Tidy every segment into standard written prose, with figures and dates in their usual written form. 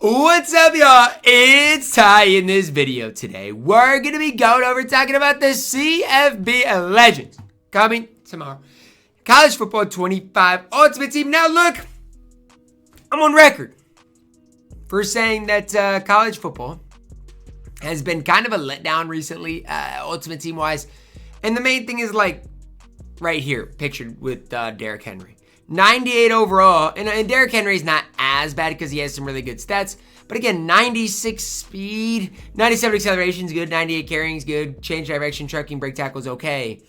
What's up, y'all? It's Ty. In this video today, we're going to be going over talking about the CFB Legends coming tomorrow. College Football 25 Ultimate Team. Now, look, I'm on record for saying that college football has been kind of a letdown recently, Ultimate Team-wise. And the main thing is, like, right here, pictured with Derrick Henry. 98 overall, and Derrick Henry's not as bad because he has some really good stats. But again, 96 speed, 97 acceleration is good, 98 carrying is good, change direction, trucking, break tackle is okay.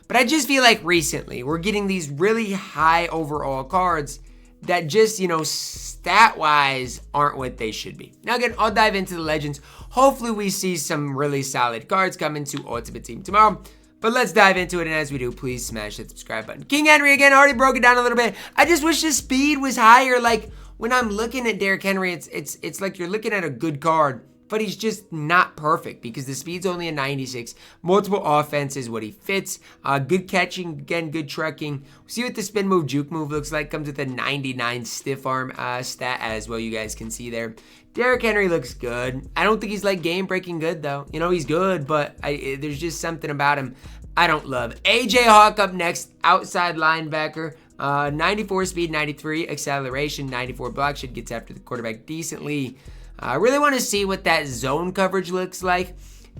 But I just feel like recently we're getting these really high overall cards that just, stat-wise aren't what they should be. Now again, I'll dive into the Legends. Hopefully we see some really solid cards coming to Ultimate Team tomorrow. But let's dive into it, and as we do, please smash that subscribe button. King Henry, again, already broke it down a little bit. I just wish the speed was higher. Like, when I'm looking at Derrick Henry, it's like you're looking at a good card, but he's just not perfect because the speed's only a 96. Multiple offense is what he fits. Good catching, again, good trucking. See what the spin move, juke move looks like. Comes with a 99 stiff arm stat as well, you guys can see there. Derrick Henry looks good. I don't think he's like game-breaking good, though. He's good, but there's just something about him I don't love. AJ Hawk up next, outside linebacker. 94 speed, 93 acceleration, 94 block shed, gets after the quarterback decently. I really want to see what that zone coverage looks like,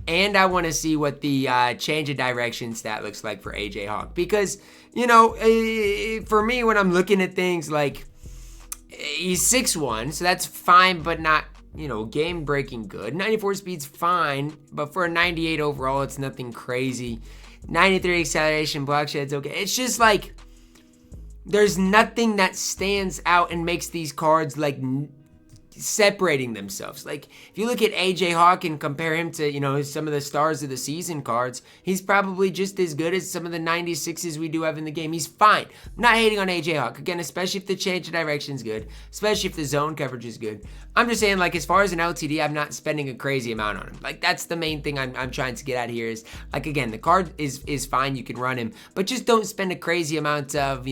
and I want to see what the change of direction stat looks like for AJ Hawk. Because, for me, when I'm looking at things like, he's 6'1", so that's fine, but not, game-breaking good. 94 speed's fine, but for a 98 overall, it's nothing crazy. 93 acceleration, block shed's okay. It's just like, there's nothing that stands out and makes these cards, like, separating themselves. Like, if you look at AJ Hawk and compare him to, some of the stars of the season cards, he's probably just as good as some of the 96s we do have in the game. He's fine. I'm not hating on AJ Hawk. Again, especially if the change of direction is good, especially if the zone coverage is good. I'm just saying, like, as far as an LTD, I'm not spending a crazy amount on him. Like, that's the main thing I'm trying to get at here is, like, again, the card is fine. You can run him, but just don't spend a crazy amount of,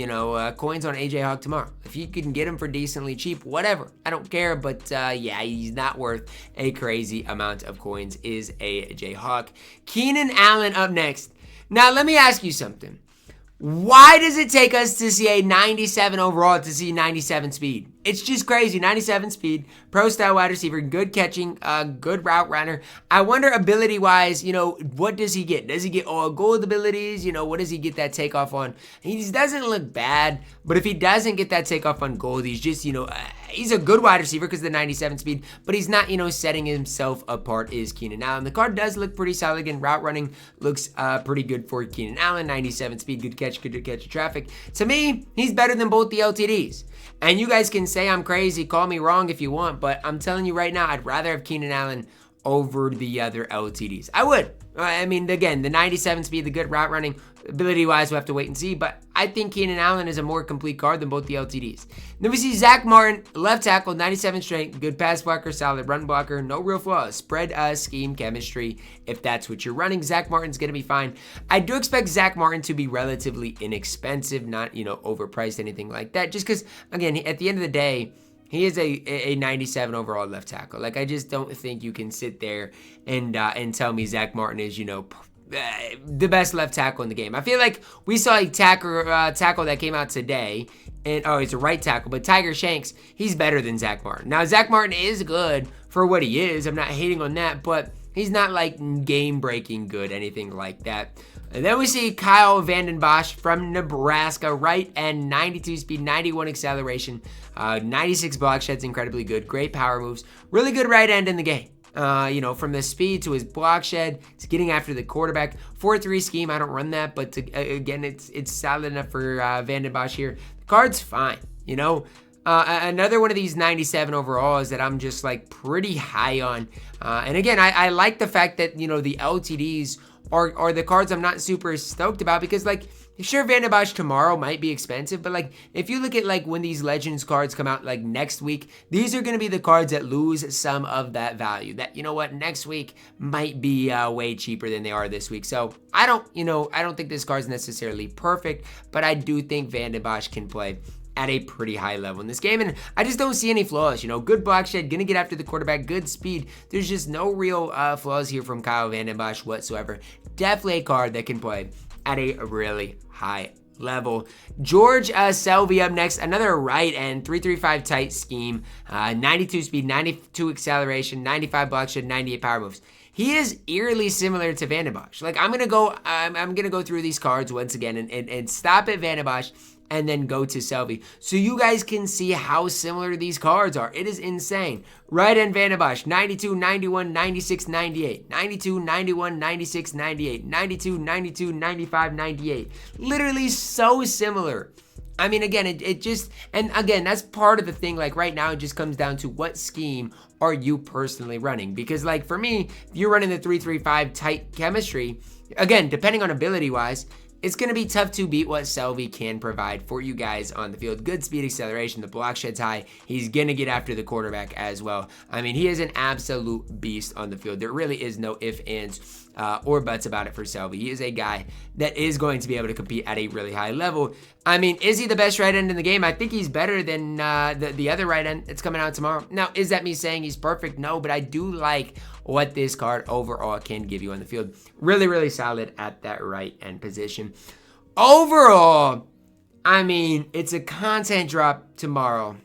coins on AJ Hawk tomorrow. If you can get him for decently cheap, whatever. I don't care, but yeah, he's not worth a crazy amount of coins is AJ Hawk. Keenan Allen up next. Now, let me ask you something. Why does it take us to see a 97 overall to see 97 speed? It's just crazy. 97 speed, pro style wide receiver, good catching, good route runner. I wonder ability-wise, what does he get? Does he get all gold abilities? What does he get that takeoff on? He doesn't look bad, but if he doesn't get that takeoff on gold, he's just, he's a good wide receiver because of the 97 speed, but he's not, setting himself apart is Keenan Allen. The card does look pretty solid. Again, route running looks pretty good for Keenan Allen. 97 speed, good catch traffic. To me, he's better than both the LTDs. And you guys can say I'm crazy, call me wrong if you want, but I'm telling you right now, I'd rather have Keenan Allen over the other LTDs. I would. I mean, again, the 97 speed, the good route running, ability-wise, we'll have to wait and see, but I think Keenan Allen is a more complete card than both the LTDs. Then we see Zack Martin, left tackle, 97 strength, good pass blocker, solid run blocker, no real flaws, spread scheme, chemistry, if that's what you're running. Zack Martin's going to be fine. I do expect Zack Martin to be relatively inexpensive, not, overpriced, anything like that, just because, again, at the end of the day, he is a 97 overall left tackle. Like, I just don't think you can sit there and tell me Zack Martin is, the best left tackle in the game. I feel like we saw a tackle that came out today, and it's a right tackle, but Tiger Shanks, he's better than Zack Martin. Now, Zack Martin is good for what he is. I'm not hating on that, but he's not like game-breaking good, anything like that. And then we see Vanden Bosch from Nebraska, right end, 92 speed, 91 acceleration, 96 block sheds, incredibly good, great power moves, really good right end in the game. From the speed to his block shed to getting after the quarterback. 4-3 scheme, I don't run that, but again, it's solid enough for Vanden Bosch here. The card's fine, Another one of these 97 overalls that I'm just like pretty high on. And again, I like the fact that, the LTDs are the cards I'm not super stoked about because, like, sure, Vanden Bosch tomorrow might be expensive, but, like, if you look at, like, when these Legends cards come out, like, next week, these are going to be the cards that lose some of that value. That, next week might be way cheaper than they are this week. So, I don't think this card's necessarily perfect, but I do think Vanden Bosch can play. at a pretty high level in this game. And I just don't see any flaws. You know, good block shed, gonna get after the quarterback, good speed. There's just no real flaws here from Kyle Vanden Bosch whatsoever. Definitely a card that can play at a really high level. George Selvie up next, another right end, 3-3-5 tight scheme, 92 speed, 92 acceleration, 95 block shed, 98 power moves. He is eerily similar to Vanden Bosch. Like, I'm gonna go through these cards once again and stop at Vanden Bosch and then go to Selvie, so you guys can see how similar these cards are. It is insane. Right end Vanden Bosch, 92, 91, 96, 98. 92, 91, 96, 98. 92, 92, 95, 98. Literally so similar. I mean, again, it just, and again, that's part of the thing. Like, right now, it just comes down to what scheme are you personally running? Because, like, for me, if you're running the 3-3-5 tight chemistry, again, depending on ability-wise, it's going to be tough to beat what Selvie can provide for you guys on the field. Good speed acceleration, the block shed's high. He's going to get after the quarterback as well. I mean, he is an absolute beast on the field. There really is no ifs, ands, or buts about it for Selvie. He is a guy that is going to be able to compete at a really high level. I mean, is he the best right end in the game? I think he's better than the other right end that's coming out tomorrow. Now, is that me saying he's perfect? No, but I do like what this card overall can give you on the field. Really, really solid at that right end position. Overall, I mean, it's a content drop tomorrow.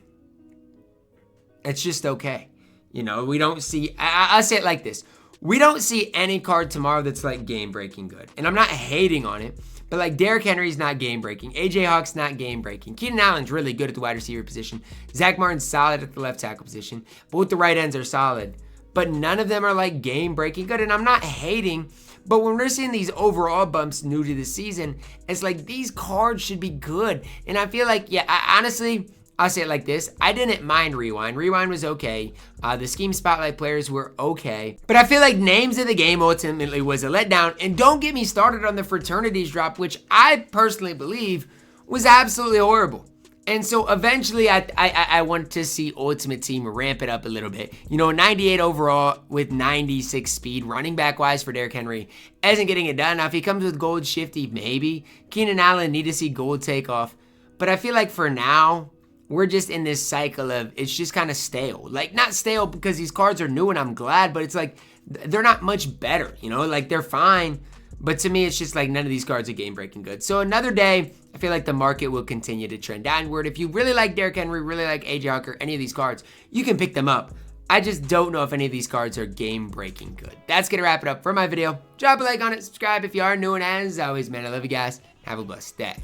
It's just okay. You know, we don't see, I'll say it like this. We don't see any card tomorrow that's like game-breaking good. And I'm not hating on it, but like Derrick Henry's not game-breaking. AJ Hawk's not game-breaking. Keenan Allen's really good at the wide receiver position. Zack Martin's solid at the left tackle position. Both the right ends are solid. But none of them are like game-breaking good. And I'm not hating, but when we're seeing these overall bumps new to the season, it's like these cards should be good. And I feel like, yeah, honestly, I'll say it like this. I didn't mind Rewind. Rewind was okay. The Scheme Spotlight players were okay. But I feel like Names of the Game ultimately was a letdown. And don't get me started on the Fraternities drop, which I personally believe was absolutely horrible. And so eventually I want to see Ultimate Team ramp it up a little bit. You know, 98 overall with 96 speed, running back wise for Derrick Henry isn't getting it done. Now, if he comes with gold shifty, maybe. Keenan Allen need to see gold takeoff. But I feel like for now, we're just in this cycle of it's just kind of stale. Like, not stale because these cards are new and I'm glad, but it's like they're not much better, you know? Like, they're fine. But to me, it's just like none of these cards are game-breaking good. So another day, I feel like the market will continue to trend downward. If you really like Derrick Henry, really like AJ Hawk, or any of these cards, you can pick them up. I just don't know if any of these cards are game-breaking good. That's going to wrap it up for my video. Drop a like on it, subscribe if you are new, and as always, man, I love you guys. Have a blessed day.